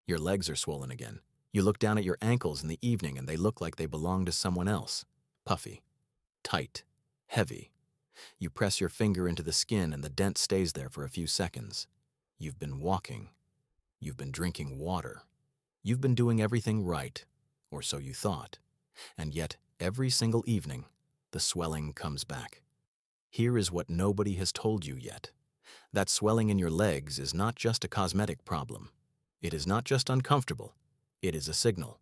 Your legs are swollen again. You look down at your ankles in the evening and they look like they belong to someone else. Puffy, tight, heavy. You press your finger into the skin and the dent stays there for a few seconds. You've been walking. You've been drinking water. You've been doing everything right, or so you thought. And yet, every single evening, the swelling comes back. Here is what nobody has told you yet. That swelling in your legs is not just a cosmetic problem. It is not just uncomfortable. It is a signal.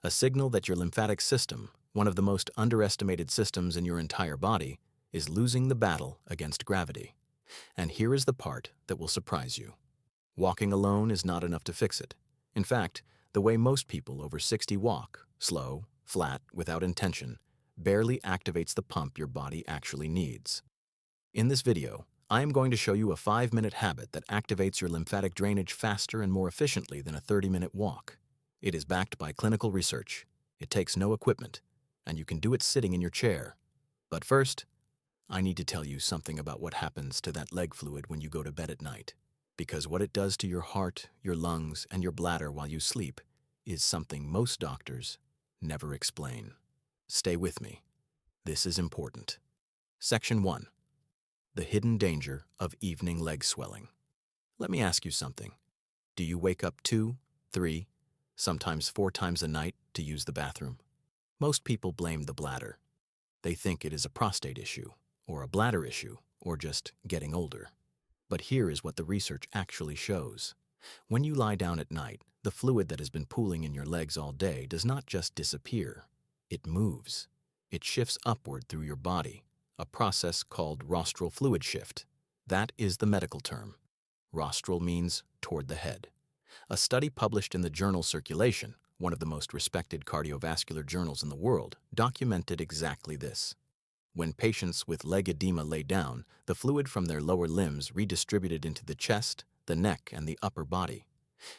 A signal that your lymphatic system, one of the most underestimated systems in your entire body, is losing the battle against gravity. And here is the part that will surprise you. Walking alone is not enough to fix it. In fact, the way most people over 60 walk, slow, flat, without intention, barely activates the pump your body actually needs. In this video, I am going to show you a 5-minute habit that activates your lymphatic drainage faster and more efficiently than a 30-minute walk. It is backed by clinical research. It takes no equipment, and you can do it sitting in your chair. But first, I need to tell you something about what happens to that leg fluid when you go to bed at night. Because what it does to your heart, your lungs, and your bladder while you sleep is something most doctors never explain. Stay with me. This is important. Section 1. The hidden danger of evening leg swelling. Let me ask you something. Do you wake up 2, 3, sometimes 4 times a night to use the bathroom? Most people blame the bladder. They think it is a prostate issue, or a bladder issue, or just getting older. But here is what the research actually shows. When you lie down at night, the fluid that has been pooling in your legs all day does not just disappear. It moves. It shifts upward through your body, a process called rostral fluid shift. That is the medical term. Rostral means toward the head. A study published in the journal Circulation, one of the most respected cardiovascular journals in the world, documented exactly this. When patients with leg edema lay down, the fluid from their lower limbs redistributed into the chest, the neck, and the upper body.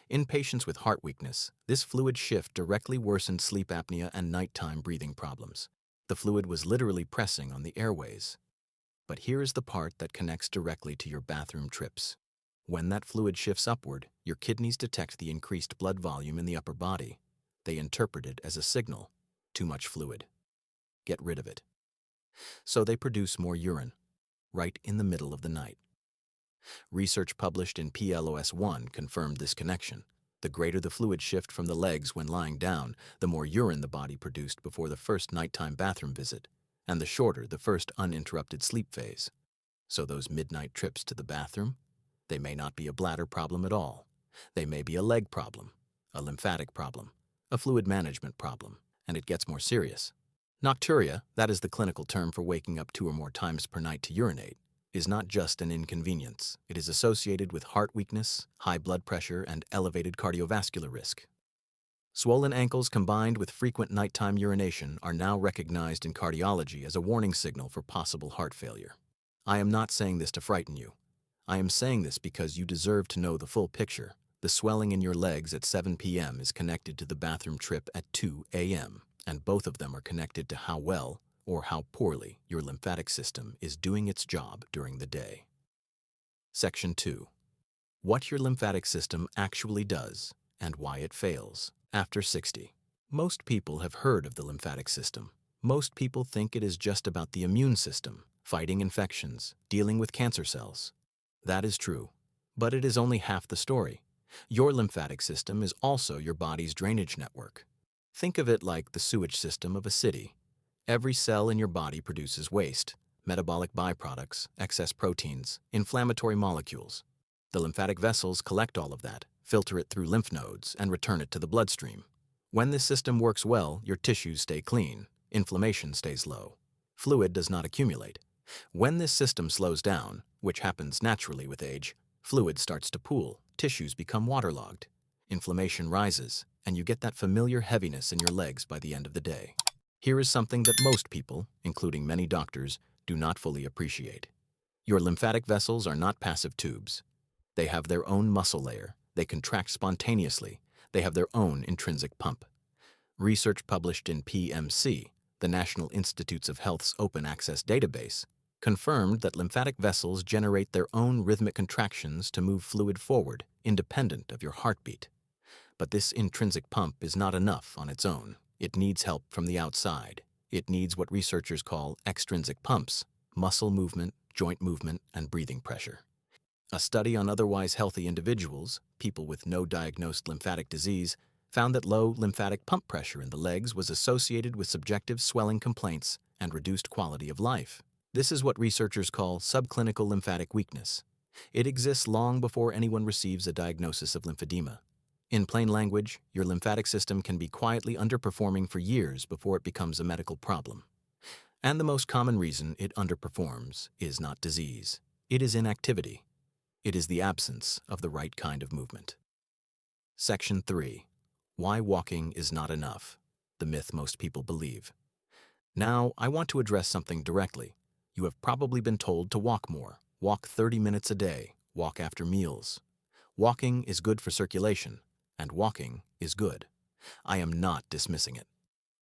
In patients with heart weakness, this fluid shift directly worsened sleep apnea and nighttime breathing problems. The fluid was literally pressing on the airways. But here is the part that connects directly to your bathroom trips. When that fluid shifts upward, your kidneys detect the increased blood volume in the upper body. They interpret it as a signal. Too much fluid. Get rid of it. So they produce more urine, right in the middle of the night. Research published in PLOS1 confirmed this connection. The greater the fluid shift from the legs when lying down, the more urine the body produced before the first nighttime bathroom visit, and the shorter the first uninterrupted sleep phase. So those midnight trips to the bathroom, they may not be a bladder problem at all. They may be a leg problem, a lymphatic problem, a fluid management problem, and it gets more serious. Nocturia, that is the clinical term for waking up 2 or more times per night to urinate, is not just an inconvenience. It is associated with heart weakness, high blood pressure, and elevated cardiovascular risk. Swollen ankles combined with frequent nighttime urination are now recognized in cardiology as a warning signal for possible heart failure. I am not saying this to frighten you. I am saying this because you deserve to know the full picture. The swelling in your legs at 7 p.m. is connected to the bathroom trip at 2 a.m., and both of them are connected to how well or how poorly your lymphatic system is doing its job during the day. Section 2. What your lymphatic system actually does and why it fails after 60. Most people have heard of the lymphatic system. Most people think it is just about the immune system, fighting infections, dealing with cancer cells. That is true, but it is only half the story. Your lymphatic system is also your body's drainage network. Think of it like the sewage system of a city. Every cell in your body produces waste, metabolic byproducts, excess proteins, inflammatory molecules. The lymphatic vessels collect all of that, filter it through lymph nodes, and return it to the bloodstream. When this system works well, your tissues stay clean, inflammation stays low, fluid does not accumulate. When this system slows down, which happens naturally with age, fluid starts to pool, tissues become waterlogged, inflammation rises, and you get that familiar heaviness in your legs by the end of the day. Here is something that most people, including many doctors, do not fully appreciate. Your lymphatic vessels are not passive tubes. They have their own muscle layer, they contract spontaneously, they have their own intrinsic pump. Research published in PMC, the National Institutes of Health's open access database, confirmed that lymphatic vessels generate their own rhythmic contractions to move fluid forward, independent of your heartbeat. But this intrinsic pump is not enough on its own. It needs help from the outside. It needs what researchers call extrinsic pumps: muscle movement, joint movement, and breathing pressure. A study on otherwise healthy individuals, people with no diagnosed lymphatic disease, found that low lymphatic pump pressure in the legs was associated with subjective swelling complaints and reduced quality of life. This is what researchers call subclinical lymphatic weakness. It exists long before anyone receives a diagnosis of lymphedema. In plain language, your lymphatic system can be quietly underperforming for years before it becomes a medical problem. And the most common reason it underperforms is not disease. It is inactivity. It is the absence of the right kind of movement. Section 3. Why walking is not enough. The myth most people believe. Now, I want to address something directly. You have probably been told to walk more. Walk 30 minutes a day. Walk after meals. Walking is good for circulation, and walking is good. I am not dismissing it.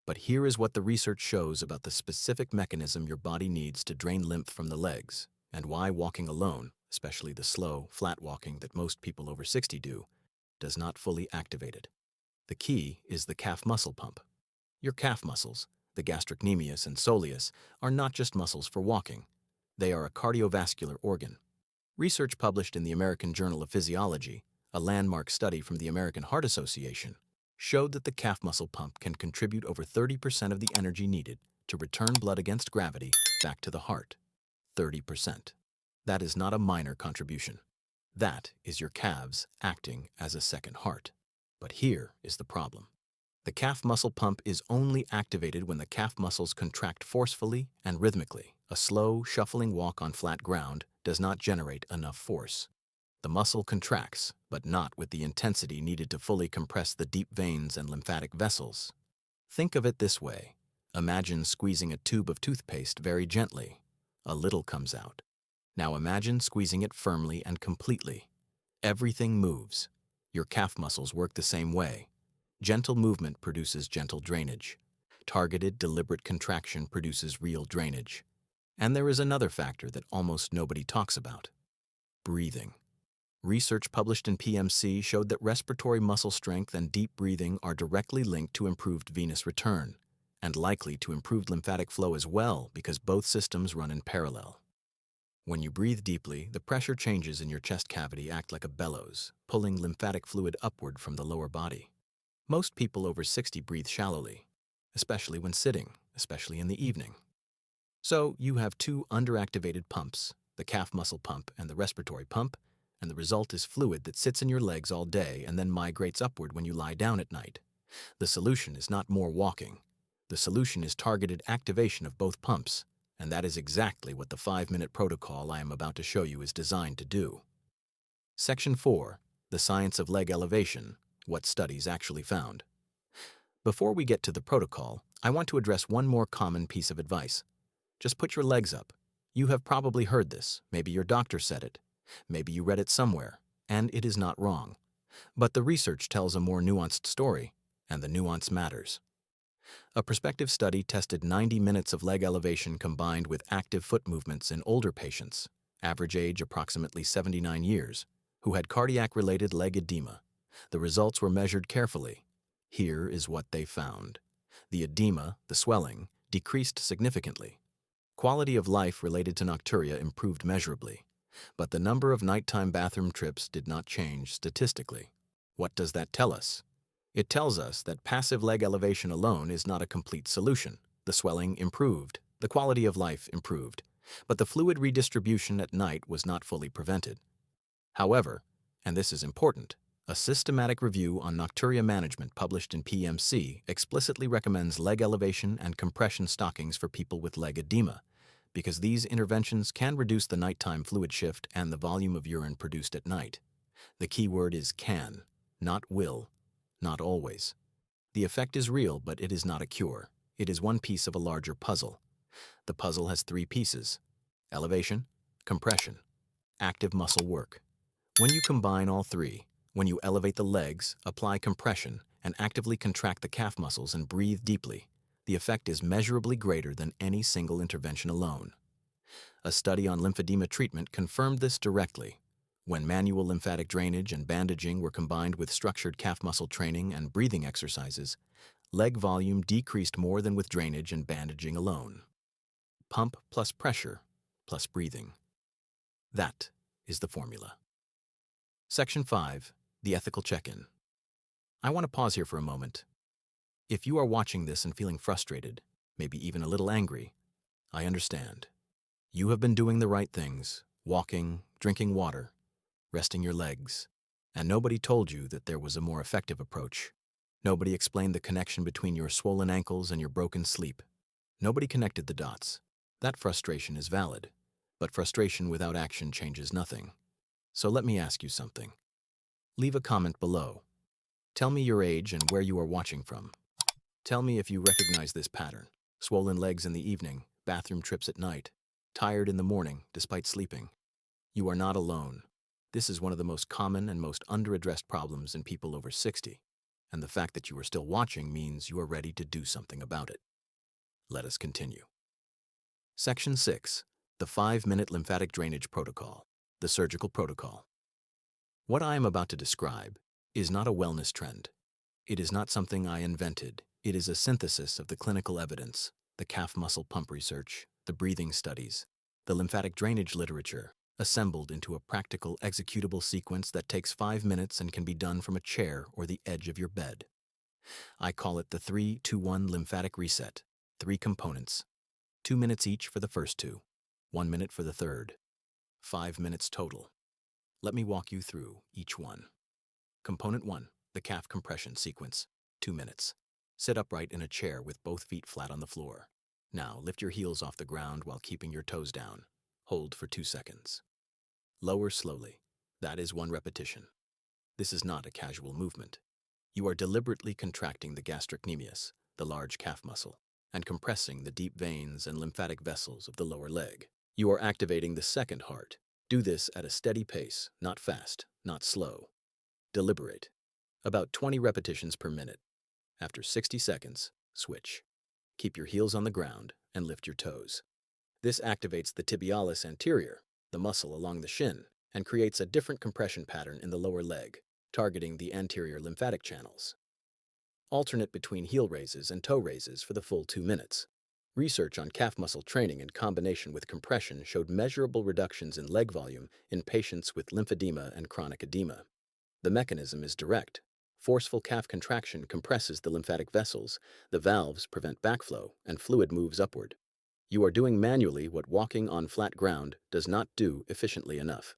But here is what the research shows about the specific mechanism your body needs to drain lymph from the legs, and why walking alone, especially the slow, flat walking that most people over 60 do, does not fully activate it. The key is the calf muscle pump. Your calf muscles, the gastrocnemius and soleus, are not just muscles for walking. They are a cardiovascular organ. Research published in the American Journal of Physiology, a landmark study from the American Heart Association, showed that the calf muscle pump can contribute over 30% of the energy needed to return blood against gravity back to the heart. 30%. That is not a minor contribution. That is your calves acting as a second heart. But here is the problem. The calf muscle pump is only activated when the calf muscles contract forcefully and rhythmically. A slow, shuffling walk on flat ground does not generate enough force. The muscle contracts, but not with the intensity needed to fully compress the deep veins and lymphatic vessels. Think of it this way. Imagine squeezing a tube of toothpaste very gently. A little comes out. Now imagine squeezing it firmly and completely. Everything moves. Your calf muscles work the same way. Gentle movement produces gentle drainage. Targeted, deliberate contraction produces real drainage. And there is another factor that almost nobody talks about: breathing. Research published in PMC showed that respiratory muscle strength and deep breathing are directly linked to improved venous return, and likely to improved lymphatic flow as well, because both systems run in parallel. When you breathe deeply, the pressure changes in your chest cavity act like a bellows, pulling lymphatic fluid upward from the lower body. Most people over 60 breathe shallowly, especially when sitting, especially in the evening. So you have two underactivated pumps, the calf muscle pump and the respiratory pump, and the result is fluid that sits in your legs all day and then migrates upward when you lie down at night. The solution is not more walking. The solution is targeted activation of both pumps, and that is exactly what the 5-minute protocol I am about to show you is designed to do. Section 4. The science of leg elevation. What studies actually found. Before we get to the protocol, I want to address one more common piece of advice. Just put your legs up. You have probably heard this. Maybe your doctor said it. Maybe you read it somewhere, and it is not wrong. But the research tells a more nuanced story, and the nuance matters. A prospective study tested 90 minutes of leg elevation combined with active foot movements in older patients, average age approximately 79 years, who had cardiac-related leg edema. The results were measured carefully. Here is what they found. The edema, the swelling, decreased significantly. Quality of life related to nocturia improved measurably, but the number of nighttime bathroom trips did not change statistically. What does that tell us? It tells us that passive leg elevation alone is not a complete solution. The swelling improved, the quality of life improved, but the fluid redistribution at night was not fully prevented. However, and this is important, a systematic review on nocturia management published in PMC explicitly recommends leg elevation and compression stockings for people with leg edema, because these interventions can reduce the nighttime fluid shift and the volume of urine produced at night. The key word is can, not will, not always. The effect is real, but it is not a cure. It is one piece of a larger puzzle. The puzzle has 3 pieces: elevation, compression, active muscle work. When you combine all 3, when you elevate the legs, apply compression, and actively contract the calf muscles and breathe deeply, the effect is measurably greater than any single intervention alone. A study on lymphedema treatment confirmed this directly. When manual lymphatic drainage and bandaging were combined with structured calf muscle training and breathing exercises, leg volume decreased more than with drainage and bandaging alone. Pump plus pressure plus breathing. That is the formula. Section 5. The ethical check-in. I want to pause here for a moment. If you are watching this and feeling frustrated, maybe even a little angry, I understand. You have been doing the right things, walking, drinking water, resting your legs, and nobody told you that there was a more effective approach. Nobody explained the connection between your swollen ankles and your broken sleep. Nobody connected the dots. That frustration is valid, but frustration without action changes nothing. So let me ask you something. Leave a comment below. Tell me your age and where you are watching from. Tell me if you recognize this pattern. Swollen legs in the evening, bathroom trips at night, tired in the morning despite sleeping. You are not alone. This is one of the most common and most underaddressed problems in people over 60, and the fact that you are still watching means you are ready to do something about it. Let us continue. Section 6. The 5-minute lymphatic drainage protocol, the surgical protocol. What I am about to describe is not a wellness trend. It is not something I invented. It is a synthesis of the clinical evidence, the calf muscle pump research, the breathing studies, the lymphatic drainage literature, assembled into a practical, executable sequence that takes 5 minutes and can be done from a chair or the edge of your bed. I call it the 3-2-1 lymphatic reset. 3 components. 2 minutes each for the first 2. 1 minute for the third. 5 minutes total. Let me walk you through each one. Component 1, the calf compression sequence. 2 minutes. Sit upright in a chair with both feet flat on the floor. Now lift your heels off the ground while keeping your toes down. Hold for 2 seconds. Lower slowly. That is 1 repetition. This is not a casual movement. You are deliberately contracting the gastrocnemius, the large calf muscle, and compressing the deep veins and lymphatic vessels of the lower leg. You are activating the second heart. Do this at a steady pace, not fast, not slow. Deliberate. About 20 repetitions per minute. After 60 seconds, switch. Keep your heels on the ground and lift your toes. This activates the tibialis anterior, the muscle along the shin, and creates a different compression pattern in the lower leg, targeting the anterior lymphatic channels. Alternate between heel raises and toe raises for the full 2 minutes. Research on calf muscle training in combination with compression showed measurable reductions in leg volume in patients with lymphedema and chronic edema. The mechanism is direct. Forceful calf contraction compresses the lymphatic vessels, the valves prevent backflow, and fluid moves upward. You are doing manually what walking on flat ground does not do efficiently enough.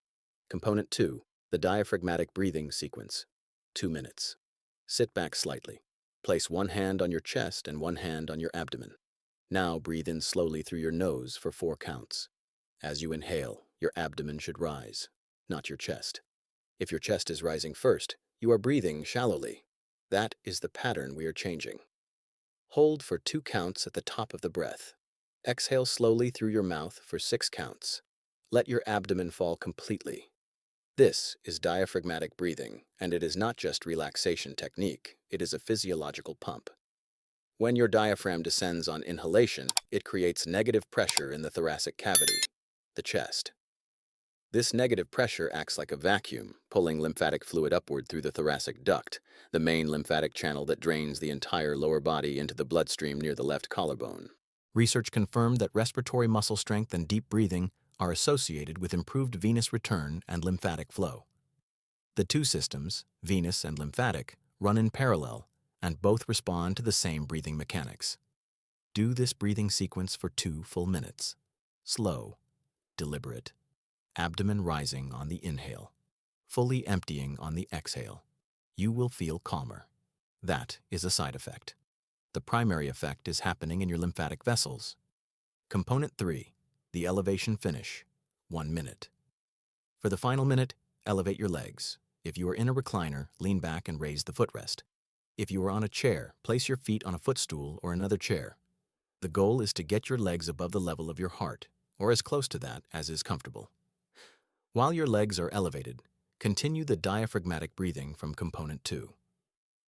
Component 2, the diaphragmatic breathing sequence. 2 minutes. Sit back slightly. Place 1 hand on your chest and 1 hand on your abdomen. Now breathe in slowly through your nose for 4 counts. As you inhale, your abdomen should rise, not your chest. If your chest is rising first, you are breathing shallowly. That is the pattern we are changing. Hold for 2 counts at the top of the breath. Exhale slowly through your mouth for 6 counts. Let your abdomen fall completely. This is diaphragmatic breathing, and it is not just relaxation technique, it is a physiological pump. When your diaphragm descends on inhalation, it creates negative pressure in the thoracic cavity, the chest. This negative pressure acts like a vacuum, pulling lymphatic fluid upward through the thoracic duct, the main lymphatic channel that drains the entire lower body into the bloodstream near the left collarbone. Research confirmed that respiratory muscle strength and deep breathing are associated with improved venous return and lymphatic flow. The 2 systems, venous and lymphatic, run in parallel, and both respond to the same breathing mechanics. Do this breathing sequence for 2 full minutes. Slow, deliberate, abdomen rising on the inhale, fully emptying on the exhale. You will feel calmer. That is a side effect. The primary effect is happening in your lymphatic vessels. Component 3, the elevation finish, 1 minute. For the final minute, elevate your legs. If you are in a recliner, lean back and raise the footrest. If you are on a chair, place your feet on a footstool or another chair. The goal is to get your legs above the level of your heart, or as close to that as is comfortable. While your legs are elevated, continue the diaphragmatic breathing from component 2.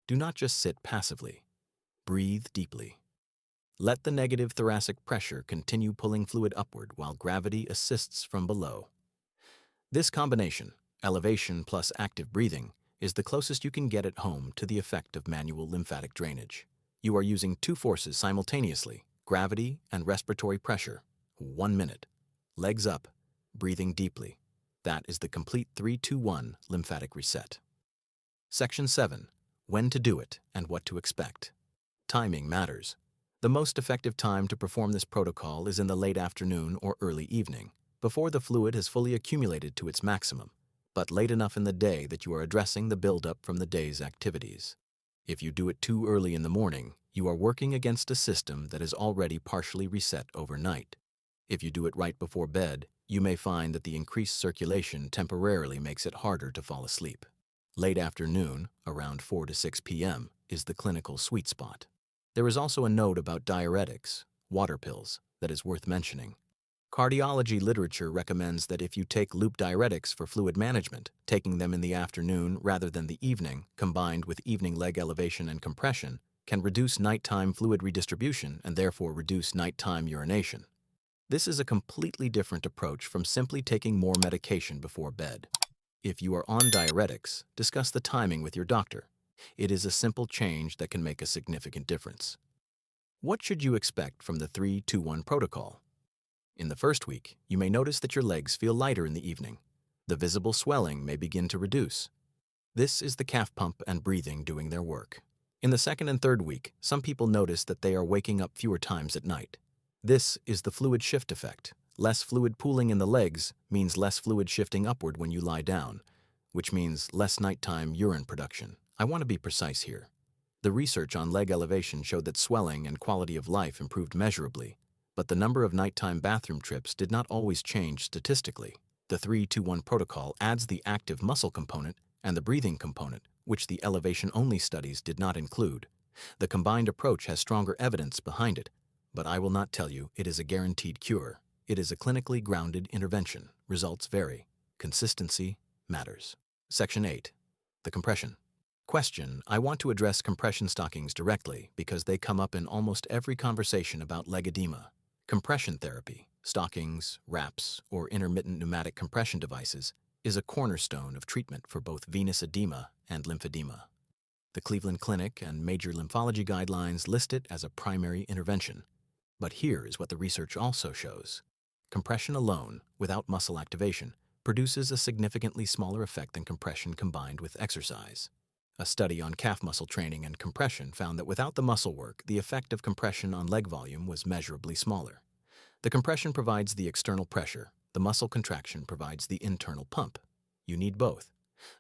Do not just sit passively. Breathe deeply. Let the negative thoracic pressure continue pulling fluid upward while gravity assists from below. This combination, Elevation plus active breathing is the closest you can get at home to the effect of manual lymphatic drainage. You are using two forces simultaneously, gravity and respiratory pressure. 1 minute. Legs up, breathing deeply. That is the complete 3-2-1 lymphatic reset. Section 7. When to do it and what to expect. Timing matters. The most effective time to perform this protocol is in the late afternoon or early evening, before the fluid has fully accumulated to its maximum, but late enough in the day that you are addressing the buildup from the day's activities. If you do it too early in the morning, you are working against a system that is already partially reset overnight. If you do it right before bed, you may find that the increased circulation temporarily makes it harder to fall asleep. Late afternoon, around 4 to 6 p.m., is the clinical sweet spot. There is also a note about diuretics, water pills, that is worth mentioning. Cardiology literature recommends that if you take loop diuretics for fluid management, taking them in the afternoon rather than the evening, combined with evening leg elevation and compression, can reduce nighttime fluid redistribution and therefore reduce nighttime urination. This is a completely different approach from simply taking more medication before bed. If you are on diuretics, discuss the timing with your doctor. It is a simple change that can make a significant difference. What should you expect from the 3-2-1 protocol? In the first week, you may notice that your legs feel lighter in the evening. The visible swelling may begin to reduce. This is the calf pump and breathing doing their work. In the second and third week, some people notice that they are waking up fewer times at night. This is the fluid shift effect. Less fluid pooling in the legs means less fluid shifting upward when you lie down, which means less nighttime urine production. I want to be precise here. The research on leg elevation showed that swelling and quality of life improved measurably, but the number of nighttime bathroom trips did not always change statistically. The 3-2-1 protocol adds the active muscle component and the breathing component, which the elevation-only studies did not include. The combined approach has stronger evidence behind it, but I will not tell you it is a guaranteed cure. It is a clinically grounded intervention. Results vary. Consistency matters. Section 8. The compression. Question: I want to address compression stockings directly because they come up in almost every conversation about leg edema. Compression therapy, stockings, wraps, or intermittent pneumatic compression devices is a cornerstone of treatment for both venous edema and lymphedema. The Cleveland Clinic and major lymphology guidelines list it as a primary intervention. But here is what the research also shows. Compression alone, without muscle activation, produces a significantly smaller effect than compression combined with exercise. A study on calf muscle training and compression found that without the muscle work, the effect of compression on leg volume was measurably smaller. The compression provides the external pressure, the muscle contraction provides the internal pump. You need both.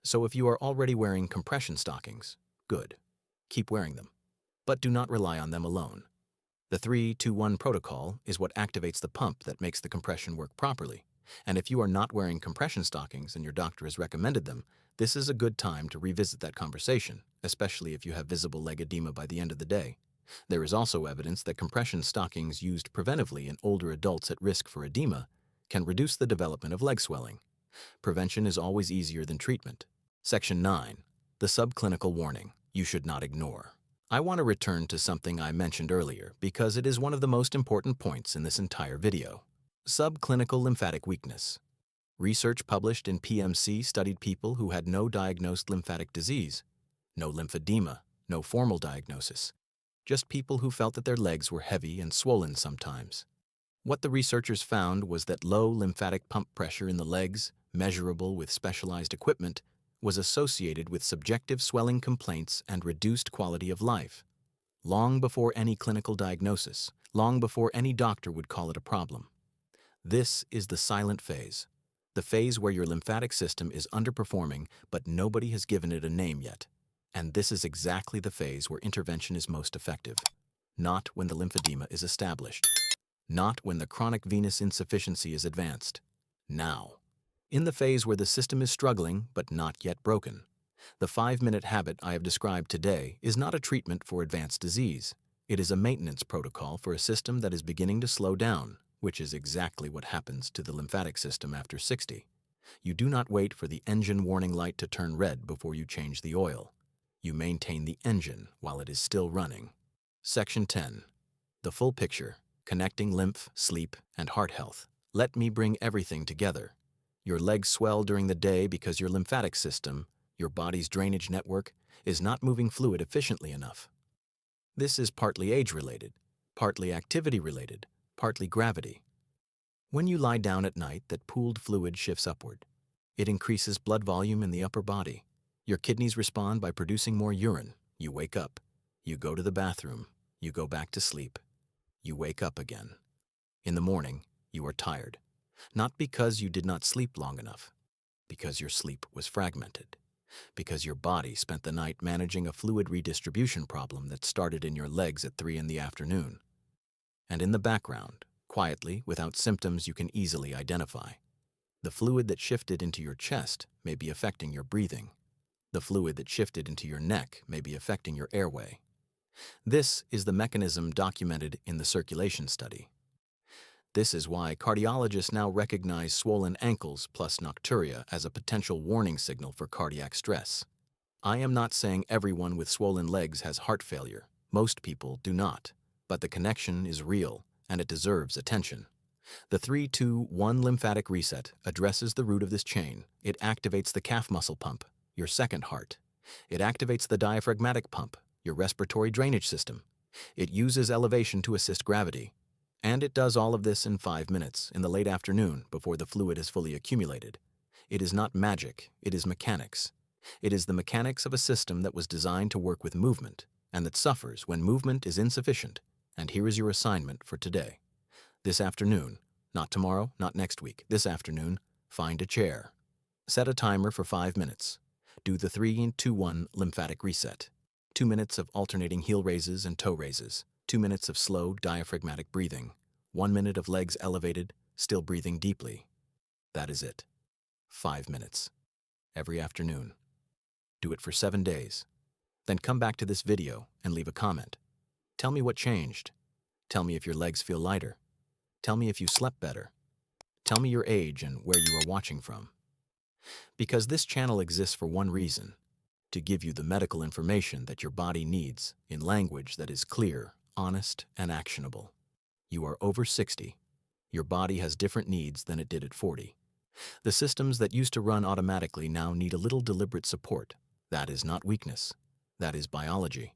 So if you are already wearing compression stockings, good. Keep wearing them. But do not rely on them alone. The 3-2-1 protocol is what activates the pump that makes the compression work properly. And if you are not wearing compression stockings and your doctor has recommended them, this is a good time to revisit that conversation, especially if you have visible leg edema by the end of the day. There is also evidence that compression stockings used preventively in older adults at risk for edema can reduce the development of leg swelling. Prevention is always easier than treatment. Section 9. The subclinical warning you should not ignore. I want to return to something I mentioned earlier because it is one of the most important points in this entire video. Subclinical lymphatic weakness. Research published in PMC studied people who had no diagnosed lymphatic disease, no lymphedema, no formal diagnosis, just people who felt that their legs were heavy and swollen sometimes. What the researchers found was that low lymphatic pump pressure in the legs, measurable with specialized equipment, was associated with subjective swelling complaints and reduced quality of life. Long before any clinical diagnosis, long before any doctor would call it a problem. This is the silent phase. The phase where your lymphatic system is underperforming, but nobody has given it a name yet. And this is exactly the phase where intervention is most effective. Not when the lymphedema is established. Not when the chronic venous insufficiency is advanced. Now. In the phase where the system is struggling, but not yet broken. The 5-minute habit I have described today is not a treatment for advanced disease. It is a maintenance protocol for a system that is beginning to slow down, which is exactly what happens to the lymphatic system after 60. You do not wait for the engine warning light to turn red before you change the oil. You maintain the engine while it is still running. Section 10. The full picture, connecting lymph, sleep, and heart health. Let me bring everything together. Your legs swell during the day because your lymphatic system, your body's drainage network, is not moving fluid efficiently enough. This is partly age-related, partly activity-related, partly gravity. When you lie down at night, that pooled fluid shifts upward. It increases blood volume in the upper body. Your kidneys respond by producing more urine. You wake up. You go to the bathroom. You go back to sleep. You wake up again. In the morning, you are tired. Not because you did not sleep long enough, because your sleep was fragmented, because your body spent the night managing a fluid redistribution problem that started in your legs at 3 in the afternoon. And in the background, quietly, without symptoms you can easily identify, the fluid that shifted into your chest may be affecting your breathing. The fluid that shifted into your neck may be affecting your airway. This is the mechanism documented in the circulation study. This is why cardiologists now recognize swollen ankles plus nocturia as a potential warning signal for cardiac stress. I am not saying everyone with swollen legs has heart failure. Most people do not. But the connection is real, and it deserves attention. The 3-2-1 lymphatic reset addresses the root of this chain. It activates the calf muscle pump, your second heart. It activates the diaphragmatic pump, your respiratory drainage system. It uses elevation to assist gravity. And it does all of this in 5 minutes in the late afternoon before the fluid has fully accumulated. It is not magic, it is mechanics. It is the mechanics of a system that was designed to work with movement, and that suffers when movement is insufficient. And here is your assignment for today. This afternoon, not tomorrow, not next week, this afternoon, find a chair. Set a timer for 5 minutes. Do the 3-2-1 lymphatic reset. 2 minutes of alternating heel raises and toe raises. 2 minutes of slow diaphragmatic breathing. 1 minute of legs elevated, still breathing deeply. That is it. 5 minutes. Every afternoon. Do it for 7 days. Then come back to this video and leave a comment. Tell me what changed. Tell me if your legs feel lighter. Tell me if you slept better. Tell me your age and where you are watching from. Because this channel exists for one reason: to give you the medical information that your body needs in language that is clear, honest, and actionable. You are over 60. Your body has different needs than it did at 40. The systems that used to run automatically now need a little deliberate support. That is not weakness. That is biology.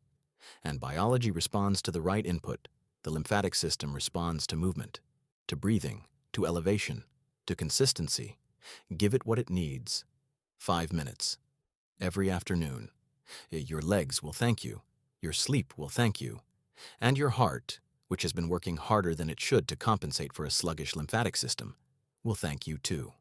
And biology responds to the right input. The lymphatic system responds to movement, to breathing, to elevation, to consistency. Give it what it needs. 5 minutes. Every afternoon. Your legs will thank you. Your sleep will thank you. And your heart, which has been working harder than it should to compensate for a sluggish lymphatic system, will thank you too.